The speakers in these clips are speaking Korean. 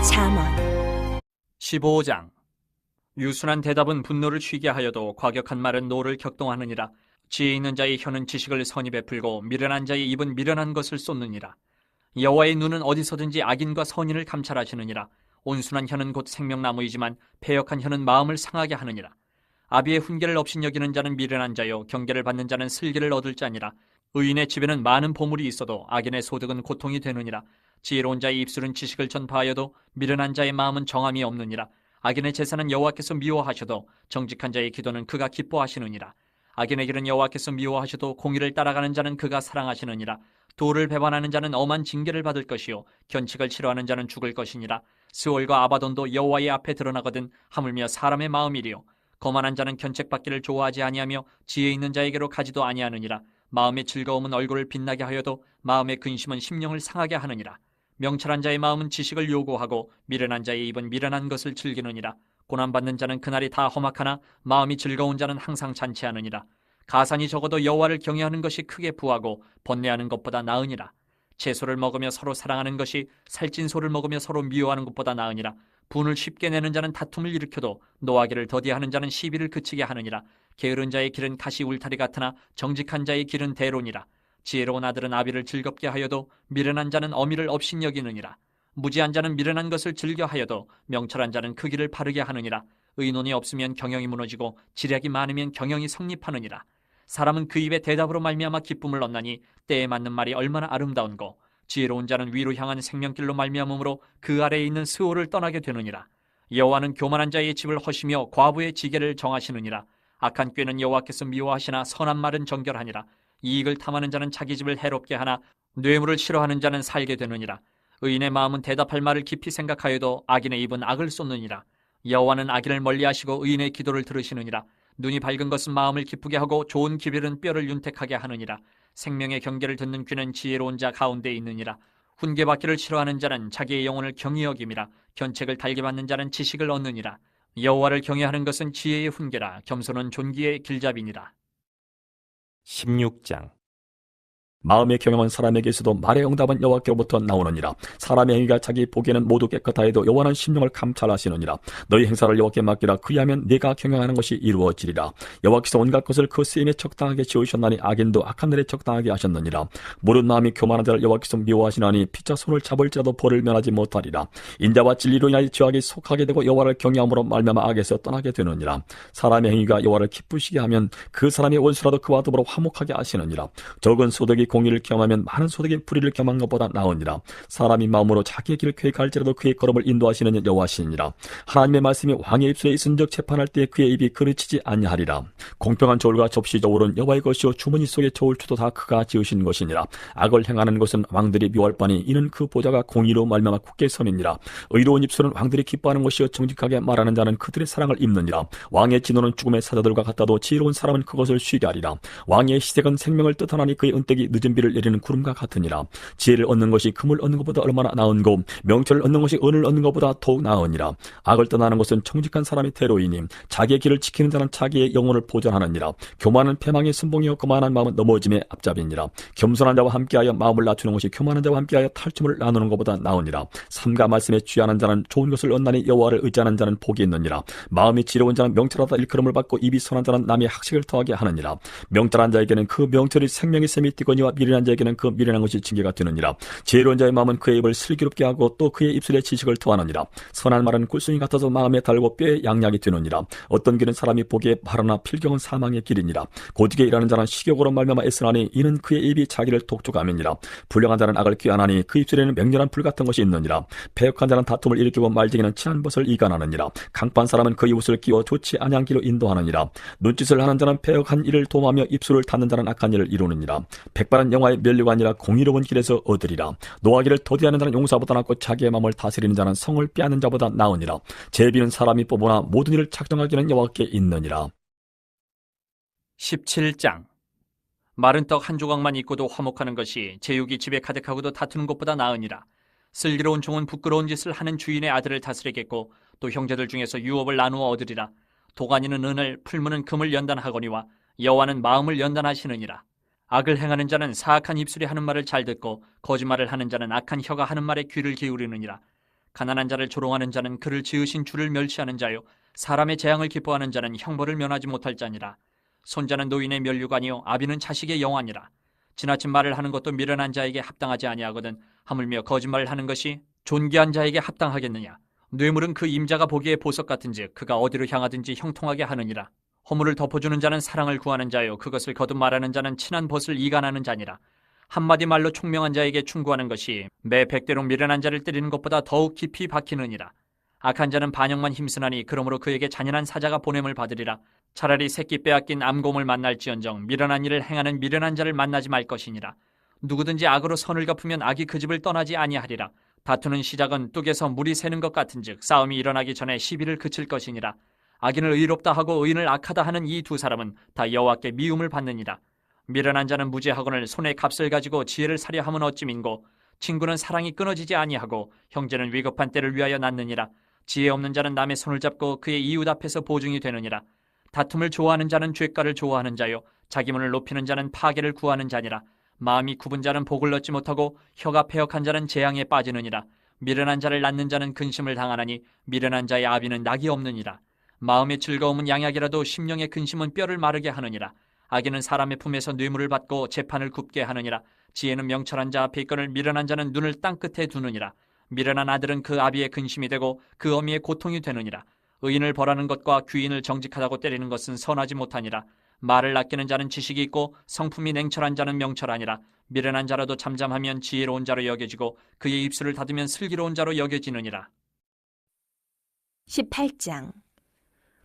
잠언 15장. 유순한 대답은 분노를 쉬게 하여도 과격한 말은 노를 격동하느니라. 지혜 있는 자의 혀는 지식을 선히 베풀고 미련한 자의 입은 미련한 것을 쏟느니라. 여호와의 눈은 어디서든지 악인과 선인을 감찰하시느니라. 온순한 혀는 곧 생명나무이지만 패역한 혀는 마음을 상하게 하느니라. 아비의 훈계를 없인 여기는 자는 미련한 자요 경계를 받는 자는 슬기를 얻을 자니라. 의인의 집에는 많은 보물이 있어도 악인의 소득은 고통이 되느니라. 지혜로운 자의 입술은 지식을 전파하여도 미련한 자의 마음은 정함이 없느니라. 악인의 제사는 여호와께서 미워하셔도 정직한 자의 기도는 그가 기뻐하시느니라. 악인의 길은 여호와께서 미워하셔도 공의를 따라가는 자는 그가 사랑하시느니라. 도를 배반하는 자는 엄한 징계를 받을 것이요 견칙을 싫어하는 자는 죽을 것이니라. 스올과 아바돈도 여호와의 앞에 드러나거든 하물며 사람의 마음이리요. 거만한 자는 견책받기를 좋아하지 아니하며 지혜 있는 자에게로 가지도 아니하느니라. 마음의 즐거움은 얼굴을 빛나게 하여도 마음의 근심은 심령을 상하게 하느니라. 명철한 자의 마음은 지식을 요구하고 미련한 자의 입은 미련한 것을 즐기느니라. 고난받는 자는 그날이 다 험악하나 마음이 즐거운 자는 항상 잔치하느니라. 가산이 적어도 여호와를 경외하는 것이 크게 부하고 번뇌하는 것보다 나으니라. 채소를 먹으며 서로 사랑하는 것이 살찐 소를 먹으며 서로 미워하는 것보다 나으니라. 분을 쉽게 내는 자는 다툼을 일으켜도 노하기를 더디하는 자는 시비를 그치게 하느니라. 게으른 자의 길은 가시 울타리 같으나 정직한 자의 길은 대로니라. 지혜로운 아들은 아비를 즐겁게 하여도 미련한 자는 어미를 업신여기느니라. 무지한 자는 미련한 것을 즐겨 하여도 명철한 자는 그 길을 바르게 하느니라. 의논이 없으면 경영이 무너지고 지략이 많으면 경영이 성립하느니라. 사람은 그 입의 대답으로 말미암아 기쁨을 얻나니 때에 맞는 말이 얼마나 아름다운고. 지혜로운 자는 위로 향한 생명길로 말미암음으로 그 아래에 있는 스올을 떠나게 되느니라. 여호와는 교만한 자의 집을 허시며 과부의 지게를 정하시느니라. 악한 꾀는 여호와께서 미워하시나 선한 말은 정결하니라. 이익을 탐하는 자는 자기 집을 해롭게 하나 뇌물을 싫어하는 자는 살게 되느니라. 의인의 마음은 대답할 말을 깊이 생각하여도 악인의 입은 악을 쏟느니라. 여호와는 악인을 멀리하시고 의인의 기도를 들으시느니라. 눈이 밝은 것은 마음을 기쁘게 하고 좋은 기별은 뼈를 윤택하게 하느니라. 생명의 경계를 듣는 귀는 지혜로운 자 가운데 있느니라. 훈계받기를 싫어하는 자는 자기의 영혼을 경히 여김이라. 견책을 달게 받는 자는 지식을 얻느니라. 여호와를 경외하는 것은 지혜의 훈계라. 겸손은 존귀의 길잡이니라. 16장. 마음의 경영은 사람에게 있어도 말의 응답은 여호와께로부터 나오느니라. 사람의 행위가 자기 보기에는 모두 깨끗하여도 여호와는 심령을 감찰하시느니라. 너희 행사를 여호와께 맡기라. 그리하면 네가 경영하는 것이 이루어지리라. 여호와께서 온갖 것을 그 쓰임에 적당하게 지으셨나니 악인도 악한 일에 적당하게 하셨느니라. 모든 마음이 교만한 자를 여호와께서 미워하시나니 피차 손을 잡을지라도 벌을 면하지 못하리라. 인자와 진리로 인하여 죄악에 속하게 되고 여호와를 경외함으로 말미암아 악에서 떠나게 되느니라. 사람의 행위가 여호와를 기쁘시게 하면 그 사람의 원수라도 그와 더불어 화목하게 하시느니라. 적은 소득이 공의를 겸하면 많은 소득이 불의를 겸한 것보다 나으니라. 사람이 마음으로 자기의 길을 계획할지라도 그의 걸음을 인도하시는 여호와시니라. 하나님의 말씀이 왕의 입술에 있은즉 재판할 때 그의 입이 그르치지 아니하리라. 공평한 저울과 접시 저울은 여호와의 것이요 주머니 속의 저울추도 다 그가 지으신 것이니라. 악을 행하는 것은 왕들이 미워할 바니 이는 그 보좌가 공의로 말미암아 굳게 섬이니라. 의로운 입술은 왕들이 기뻐하는 것이요 정직하게 말하는 자는 그들의 사랑을 입느니라. 왕의 진노는 죽음의 사자들과 같아도 지혜로운 사람은 그것을 쉬게 하리라. 왕의 시색은 생명을 뜻하나니 그의 은택이 늦은 비를 내리는 구름과 같으니라. 지혜를 얻는 것이 금을 얻는 것보다 얼마나 나은고 명철을 얻는 것이 은을 얻는 것보다 더욱 나으니라. 악을 떠나는 것은 정직한 사람의 태로이니 자기의 길을 지키는 자는 자기의 영혼을 보전하느니라. 교만은 패망의 선봉이요 거만한 마음은 넘어짐의 앞잡이니라. 겸손한 자와 함께하여 마음을 낮추는 것이 교만한 자와 함께하여 탈춤을 나누는 것보다 나으니라. 삼가 말씀에 취하는 자는 좋은 것을 얻나니 여호와를 의지하는 자는 복이 있느니라. 마음이 지혜로운 자는 명철하다 일컬음을 받고 입이 선한 자는 남의 학식을 더하게 하느니라. 명철한 자에게는 그 명철이 생명의 샘이 뛰거니와 미련한 자에게는 그 미련한 것이 징계가 되느니라. 지혜로운 자의 마음은 그의 입을 슬기롭게 하고 또 그의 입술에 지식을 더하느니라. 선한 말은 꿀순이 같아서 마음에 달고 뼈에 양약이 되느니라. 어떤 길은 사람이 보기에 바르나 필경은 사망의 길이니라. 고딕에 일하는 자는 식욕으로 말미암아 애쓰나니 이는 그의 입이 자기를 독촉함이니라. 불량한 자는 악을 꾀하나니 그 입술에는 맹렬한 불 같은 것이 있느니라. 패역한 자는 다툼을 일으키고 말쟁이는 취한 것을 이간하느니라. 강판 사람은 그 이웃을 끼워 좋지 아니한 길로 인도하느니라. 눈짓을 하는 자는 패역한 일을 도모하며 입술을 닫는 자는 악한 일을 이루느니라. 백발은 영화의 면류가 아니라 공의로운 길에서 얻으리라. 노하기를 더디하는 자는 용사보다 낫고 자기의 마음을 다스리는 자는 성을 빼앗는 자보다 나으니라. 제비는 사람이 뽑으나 모든 일을 작정하기는 여호와께 있느니라. 17장. 마른 떡 한 조각만 있고도 화목하는 것이 제육이 집에 가득하고도 다투는 것보다 나으니라. 슬기로운 종은 부끄러운 짓을 하는 주인의 아들을 다스리겠고 또 형제들 중에서 유업을 나누어 얻으리라. 도가니는 은을 풀무는 금을 연단하거니와 여호와는 마음을 연단하시느니라. 악을 행하는 자는 사악한 입술이 하는 말을 잘 듣고 거짓말을 하는 자는 악한 혀가 하는 말에 귀를 기울이느니라. 가난한 자를 조롱하는 자는 그를 지으신 주를 멸시하는 자요 사람의 재앙을 기뻐하는 자는 형벌을 면하지 못할 자니라. 손자는 노인의 면류관이요 아비는 자식의 영화니라. 지나친 말을 하는 것도 미련한 자에게 합당하지 아니하거든 하물며 거짓말을 하는 것이 존귀한 자에게 합당하겠느냐. 뇌물은 그 임자가 보기에 보석 같은즉 그가 어디로 향하든지 형통하게 하느니라. 허물을 덮어주는 자는 사랑을 구하는 자요 그것을 거듭 말하는 자는 친한 벗을 이간하는 자니라. 한마디 말로 총명한 자에게 충고하는 것이 매 100대로 미련한 자를 때리는 것보다 더욱 깊이 박히느니라. 악한 자는 반역만 힘쓰나니 그러므로 그에게 잔인한 사자가 보냄을 받으리라. 차라리 새끼 빼앗긴 암곰을 만날지언정 미련한 일을 행하는 미련한 자를 만나지 말 것이니라. 누구든지 악으로 선을 갚으면 악이 그 집을 떠나지 아니하리라. 다투는 시작은 뚝에서 물이 새는 것 같은즉 싸움이 일어나기 전에 시비를 그칠 것이니라. 악인을 의롭다 하고 의인을 악하다 하는 이 두 사람은 다 여호와께 미움을 받느니라. 미련한 자는 무죄하거늘 손에 값을 가지고 지혜를 사려 함은 어찌민고 친구는 사랑이 끊어지지 아니하고 형제는 위급한 때를 위하여 낳느니라. 지혜 없는 자는 남의 손을 잡고 그의 이웃 앞에서 보증이 되느니라. 다툼을 좋아하는 자는 죄가를 좋아하는 자요 자기 문을 높이는 자는 파괴를 구하는 자니라. 마음이 굽은 자는 복을 얻지 못하고 혀가 패역한 자는 재앙에 빠지느니라. 미련한 자를 낳는 자는 근심을 당하나니 미련한 자의 아비는 낙이 없느니라. 마음의 즐거움은 양약이라도 심령의 근심은 뼈를 마르게 하느니라. 악인은 사람의 품에서 뇌물을 받고 재판을 굽게 하느니라. 지혜는 명철한 자 앞에 있거늘 미련한 자는 눈을 땅끝에 두느니라. 미련한 아들은 그 아비의 근심이 되고 그 어미의 고통이 되느니라. 의인을 벌하는 것과 귀인을 정직하다고 때리는 것은 선하지 못하니라. 말을 아끼는 자는 지식이 있고 성품이 냉철한 자는 명철하니라. 미련한 자라도 잠잠하면 지혜로운 자로 여겨지고 그의 입술을 닫으면 슬기로운 자로 여겨지느니라. 18장.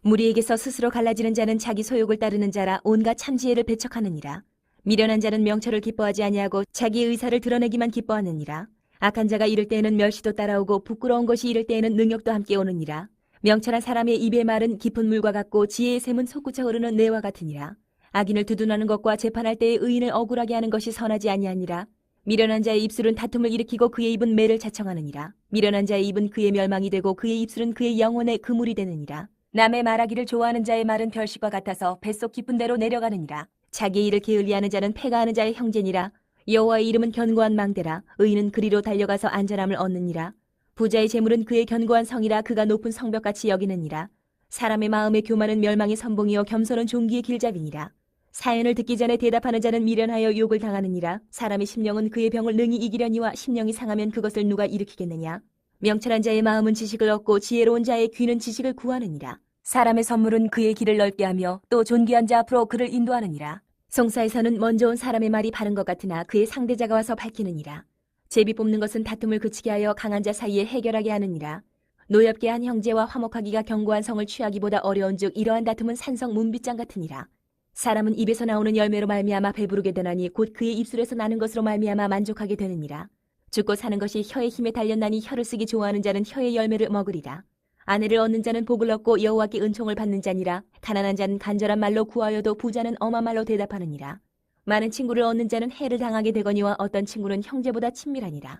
무리에게서 스스로 갈라지는 자는 자기 소욕을 따르는 자라 온갖 참지혜를 배척하느니라. 미련한 자는 명철을 기뻐하지 아니하고 자기 의사를 드러내기만 기뻐하느니라. 악한 자가 이를 때에는 멸시도 따라오고 부끄러운 것이 이를 때에는 능욕도 함께 오느니라. 명철한 사람의 입의 말은 깊은 물과 같고 지혜의 샘은 솟구쳐 흐르는 내와 같으니라. 악인을 두둔하는 것과 재판할 때에 의인을 억울하게 하는 것이 선하지 아니하니라. 미련한 자의 입술은 다툼을 일으키고 그의 입은 매를 자청하느니라. 미련한 자의 입은 그의 멸망이 되고 그의 입술은 그의 영혼의 그물이 되느니라. 남의 말하기를 좋아하는 자의 말은 별식과 같아서 뱃속 깊은 데로 내려가느니라. 자기 일을 게을리하는 자는 패가 하는 자의 형제니라. 여호와의 이름은 견고한 망대라. 의인은 그리로 달려가서 안전함을 얻느니라. 부자의 재물은 그의 견고한 성이라. 그가 높은 성벽같이 여기느니라. 사람의 마음의 교만은 멸망의 선봉이요 겸손은 종기의 길잡이니라. 사연을 듣기 전에 대답하는 자는 미련하여 욕을 당하느니라. 사람의 심령은 그의 병을 능히 이기려니와 심령이 상하면 그것을 누가 일으키겠느냐. 명철한 자의 마음은 지식을 얻고 지혜로운 자의 귀는 지식을 구하느니라. 사람의 선물은 그의 길을 넓게 하며 또 존귀한 자 앞으로 그를 인도하느니라. 송사에서는 먼저 온 사람의 말이 바른 것 같으나 그의 상대자가 와서 밝히느니라. 제비 뽑는 것은 다툼을 그치게 하여 강한 자 사이에 해결하게 하느니라. 노엽게 한 형제와 화목하기가 견고한 성을 취하기보다 어려운즉 이러한 다툼은 산성 문빗장 같으니라. 사람은 입에서 나오는 열매로 말미암아 배부르게 되나니 곧 그의 입술에서 나는 것으로 말미암아 만족하게 되느니라. 죽고 사는 것이 혀의 힘에 달렸나니 혀를 쓰기 좋아하는 자는 혀의 열매를 먹으리라. 아내를 얻는 자는 복을 얻고 여호와께 은총을 받는 자니라. 가난한 자는 간절한 말로 구하여도 부자는 엄한 말로 대답하느니라. 많은 친구를 얻는 자는 해를 당하게 되거니와 어떤 친구는 형제보다 친밀하니라.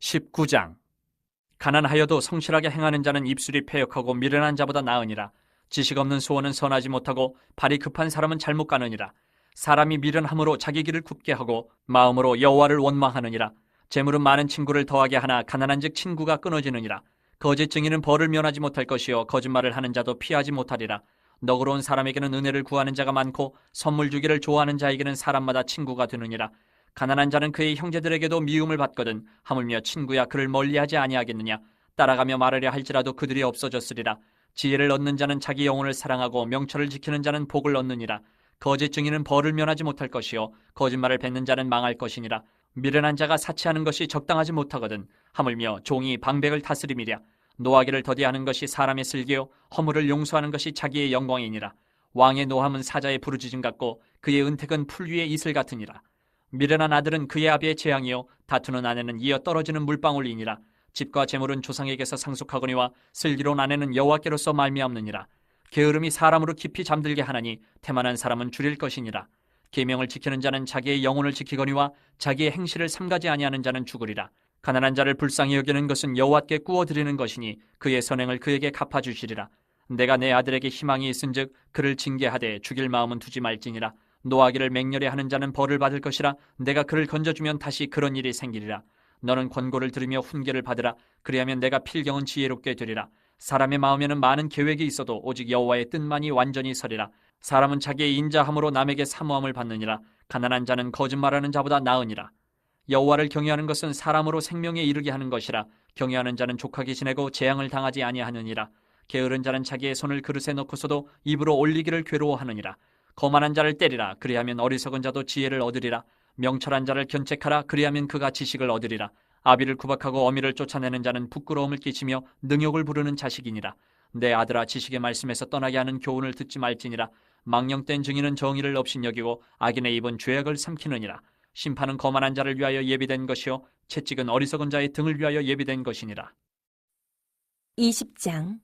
19장. 가난하여도 성실하게 행하는 자는 입술이 패역하고 미련한 자보다 나으니라. 지식 없는 소원은 선하지 못하고 발이 급한 사람은 잘못 가느니라. 사람이 미련함으로 자기 길을 굽게 하고 마음으로 여호와를 원망하느니라. 재물은 많은 친구를 더하게 하나 가난한즉 친구가 끊어지느니라. 거짓 증인은 벌을 면하지 못할 것이요 거짓말을 하는 자도 피하지 못하리라. 너그러운 사람에게는 은혜를 구하는 자가 많고 선물 주기를 좋아하는 자에게는 사람마다 친구가 되느니라. 가난한 자는 그의 형제들에게도 미움을 받거든 하물며 친구야 그를 멀리하지 아니하겠느냐. 따라가며 말하려 할지라도 그들이 없어졌으리라. 지혜를 얻는 자는 자기 영혼을 사랑하고 명철을 지키는 자는 복을 얻느니라. 거짓 증인은 벌을 면하지 못할 것이요 거짓말을 뱉는 자는 망할 것이니라. 미련한 자가 사치하는 것이 적당하지 못하거든 하물며 종이 방백을 다스림이랴. 노하기를 더디하는 것이 사람의 슬기요 허물을 용서하는 것이 자기의 영광이니라. 왕의 노함은 사자의 부르짖음 같고 그의 은택은 풀 위의 이슬 같으니라. 미련한 아들은 그의 아비의 재앙이요 다투는 아내는 이어 떨어지는 물방울이니라. 집과 재물은 조상에게서 상속하거니와 슬기로운 아내는 여호와께로서 말미암느니라. 게으름이 사람으로 깊이 잠들게 하나니 태만한 사람은 줄일 것이니라. 계명을 지키는 자는 자기의 영혼을 지키거니와 자기의 행실을 삼가지 아니하는 자는 죽으리라. 가난한 자를 불쌍히 여기는 것은 여호와께 구워드리는 것이니 그의 선행을 그에게 갚아주시리라. 내가 내 아들에게 희망이 있은즉 그를 징계하되 죽일 마음은 두지 말지니라. 노하기를 맹렬히 하는 자는 벌을 받을 것이라. 내가 그를 건져주면 다시 그런 일이 생기리라. 너는 권고를 들으며 훈계를 받으라. 그리하면 내가 필경은 지혜롭게 되리라. 사람의 마음에는 많은 계획이 있어도 오직 여호와의 뜻만이 완전히 서리라. 사람은 자기의 인자함으로 남에게 사모함을 받느니라. 가난한 자는 거짓말하는 자보다 나으니라. 여호와를 경외하는 것은 사람으로 생명에 이르게 하는 것이라. 경외하는 자는 족하게 지내고 재앙을 당하지 아니하느니라. 게으른 자는 자기의 손을 그릇에 넣고서도 입으로 올리기를 괴로워하느니라. 거만한 자를 때리라. 그리하면 어리석은 자도 지혜를 얻으리라. 명철한 자를 견책하라. 그리하면 그가 지식을 얻으리라. 아비를 구박하고 어미를 쫓아내는 자는 부끄러움을 끼치며 능욕을 부르는 자식이니라. 내 아들아, 지식의 말씀에서 떠나게 하는 교훈을 듣지 말지니라. 망령된 증인은 정의를 업신여기고 악인의 입은 죄악을 삼키느니라. 심판은 거만한 자를 위하여 예비된 것이요 채찍은 어리석은 자의 등을 위하여 예비된 것이니라. 20장.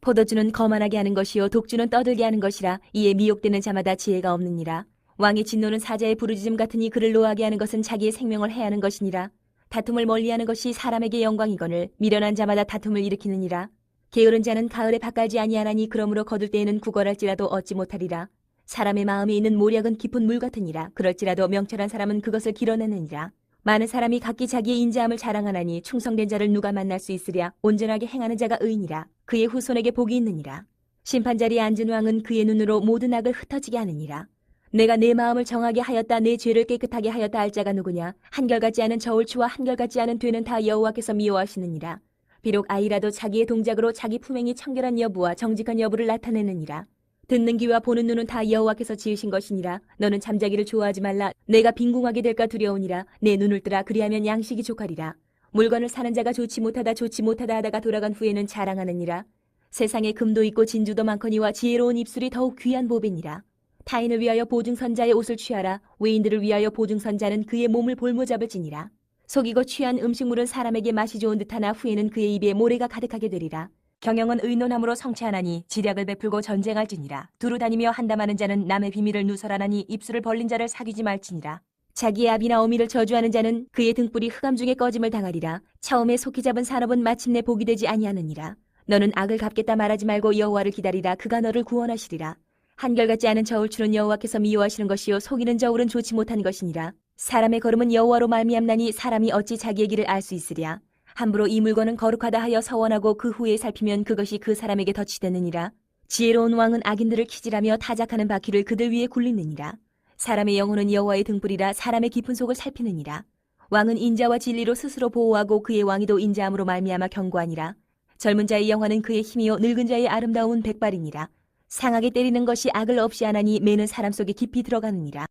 포도주는 거만하게 하는 것이요 독주는 떠들게 하는 것이라. 이에 미혹되는 자마다 지혜가 없느니라. 왕의 진노는 사자의 부르짖음 같으니 그를 노하게 하는 것은 자기의 생명을 해하는 것이니라. 다툼을 멀리하는 것이 사람에게 영광이거늘 미련한 자마다 다툼을 일으키느니라. 게으른 자는 가을에 밭갈지 아니하나니 그러므로 거둘 때에는 구걸할지라도 얻지 못하리라. 사람의 마음에 있는 모략은 깊은 물 같으니라. 그럴지라도 명철한 사람은 그것을 길어내느니라. 많은 사람이 각기 자기의 인자함을 자랑하나니 충성된 자를 누가 만날 수 있으랴. 온전하게 행하는 자가 의인이라. 그의 후손에게 복이 있느니라. 심판자리에 앉은 왕은 그의 눈으로 모든 악을 흩어지게 하느니라. 내가 내 마음을 정하게 하였다. 내 죄를 깨끗하게 하였다 할 자가 누구냐. 한결같지 않은 저울추와 한결같지 않은 되는 다 여호와께서 미워하시느니라. 비록 아이라도 자기의 동작으로 자기 품행이 청결한 여부와 정직한 여부를 나타내느니라. 듣는 귀와 보는 눈은 다 여호와께서 지으신 것이니라. 너는 잠자기를 좋아하지 말라. 내가 빈궁하게 될까 두려우니라. 내 눈을 뜨라. 그리하면 양식이 족하리라. 물건을 사는 자가 좋지 못하다 하다가 돌아간 후에는 자랑하느니라. 세상에 금도 있고 진주도 많거니와 지혜로운 입술이 더욱 귀한 보배니라. 타인을 위하여 보증선자의 옷을 취하라. 외인들을 위하여 보증선자는 그의 몸을 볼모잡을 지니라. 속이고 취한 음식물은 사람에게 맛이 좋은 듯하나 후에는 그의 입에 모래가 가득하게 되리라. 경영은 의논함으로 성취하나니 지략을 베풀고 전쟁할지니라. 두루 다니며 한담하는 자는 남의 비밀을 누설하나니 입술을 벌린 자를 사귀지 말지니라. 자기의 아비나 어미를 저주하는 자는 그의 등불이 흑암 중에 꺼짐을 당하리라. 처음에 속히 잡은 산업은 마침내 복이 되지 아니하느니라. 너는 악을 갚겠다 말하지 말고 여호와를 기다리라. 그가 너를 구원하시리라. 한결같지 않은 저울추는 여호와께서 미워하시는 것이요 속이는 저울은 좋지 못한 것이니라. 사람의 걸음은 여호와로 말미암나니 사람이 어찌 자기의 길을 알 수 있으랴. 함부로 이 물건은 거룩하다 하여 서원하고 그 후에 살피면 그것이 그 사람에게 덫이 되느니라. 지혜로운 왕은 악인들을 키질하며 타작하는 바퀴를 그들 위에 굴리느니라. 사람의 영혼은 여호와의 등불이라. 사람의 깊은 속을 살피느니라. 왕은 인자와 진리로 스스로 보호하고 그의 왕위도 인자함으로 말미암아 견고하니라. 젊은 자의 영화는 그의 힘이요 늙은 자의 아름다움은 백발이니라. 상하게 때리는 것이 악을 없이 하나니 매는 사람 속에 깊이 들어가느니라.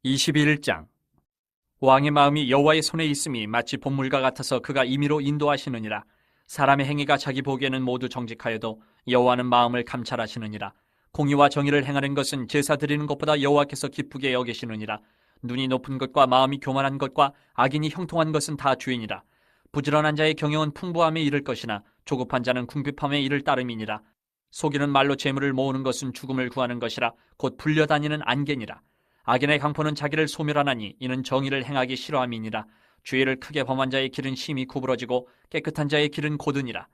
21장. 왕의 마음이 여호와의 손에 있음이 마치 봄물과 같아서 그가 임의로 인도하시느니라. 사람의 행위가 자기 보기에는 모두 정직하여도 여호와는 마음을 감찰하시느니라. 공의와 정의를 행하는 것은 제사 드리는 것보다 여호와께서 기쁘게 여기시느니라. 눈이 높은 것과 마음이 교만한 것과 악인이 형통한 것은 다 주인이라. 부지런한 자의 경영은 풍부함에 이를 것이나 조급한 자는 궁핍함에 이를 따름이니라. 속이는 말로 재물을 모으는 것은 죽음을 구하는 것이라. 곧 불려다니는 안개니라. 악인의 강포는 자기를 소멸하나니 이는 정의를 행하기 싫어함이니라. 죄를 크게 범한 자의 길은 심히 구부러지고 깨끗한 자의 길은 고드니라.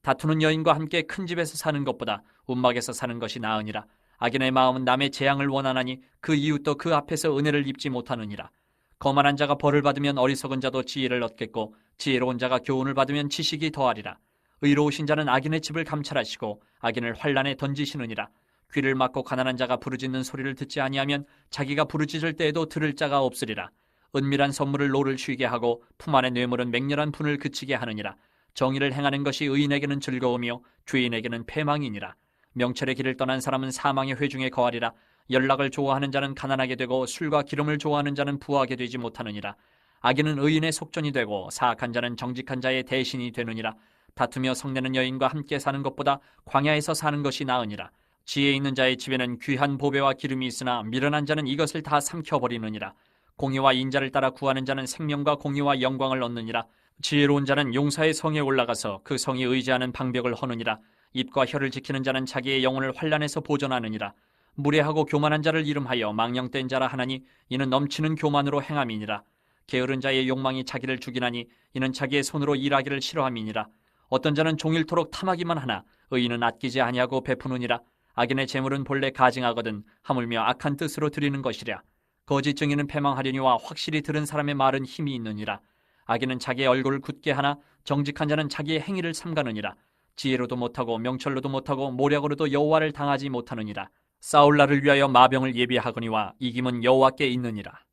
다투는 여인과 함께 큰 집에서 사는 것보다 움막에서 사는 것이 나으니라. 악인의 마음은 남의 재앙을 원하나니 그 이웃도 그 앞에서 은혜를 입지 못하느니라. 거만한 자가 벌을 받으면 어리석은 자도 지혜를 얻겠고 지혜로운 자가 교훈을 받으면 지식이 더하리라. 의로우신 자는 악인의 집을 감찰하시고 악인을 환란에 던지시느니라. 귀를 막고 가난한 자가 부르짖는 소리를 듣지 아니하면 자기가 부르짖을 때에도 들을 자가 없으리라. 은밀한 선물을 노를 쉬게 하고 품 안의 뇌물은 맹렬한 분을 그치게 하느니라. 정의를 행하는 것이 의인에게는 즐거움이요 죄인에게는 패망이니라. 명철의 길을 떠난 사람은 사망의 회중에 거하리라. 연락을 좋아하는 자는 가난하게 되고 술과 기름을 좋아하는 자는 부하게 되지 못하느니라. 악인은 의인의 속전이 되고 사악한 자는 정직한 자의 대신이 되느니라. 다투며 성내는 여인과 함께 사는 것보다 광야에서 사는 것이 나으니라. 지혜 있는 자의 집에는 귀한 보배와 기름이 있으나 미련한 자는 이것을 다 삼켜버리느니라. 공의와 인자를 따라 구하는 자는 생명과 공의와 영광을 얻느니라. 지혜로운 자는 용사의 성에 올라가서 그 성이 의지하는 방벽을 허느니라. 입과 혀를 지키는 자는 자기의 영혼을 환난에서 보존하느니라. 무례하고 교만한 자를 이름하여 망령된 자라 하나니 이는 넘치는 교만으로 행함이니라. 게으른 자의 욕망이 자기를 죽이나니 이는 자기의 손으로 일하기를 싫어함이니라. 어떤 자는 종일토록 탐하기만 하나 의인은 아끼지 아니하고 베푸느니라. 악인의 재물은 본래 가증하거든 하물며 악한 뜻으로 드리는 것이랴. 거짓 증인은 패망하려니와 확실히 들은 사람의 말은 힘이 있느니라. 악인은 자기의 얼굴을 굳게 하나 정직한 자는 자기의 행위를 삼가느니라. 지혜로도 못하고 명철로도 못하고 모략으로도 여호와를 당하지 못하느니라. 싸울 날을 위하여 마병을 예비하거니와 이김은 여호와께 있느니라.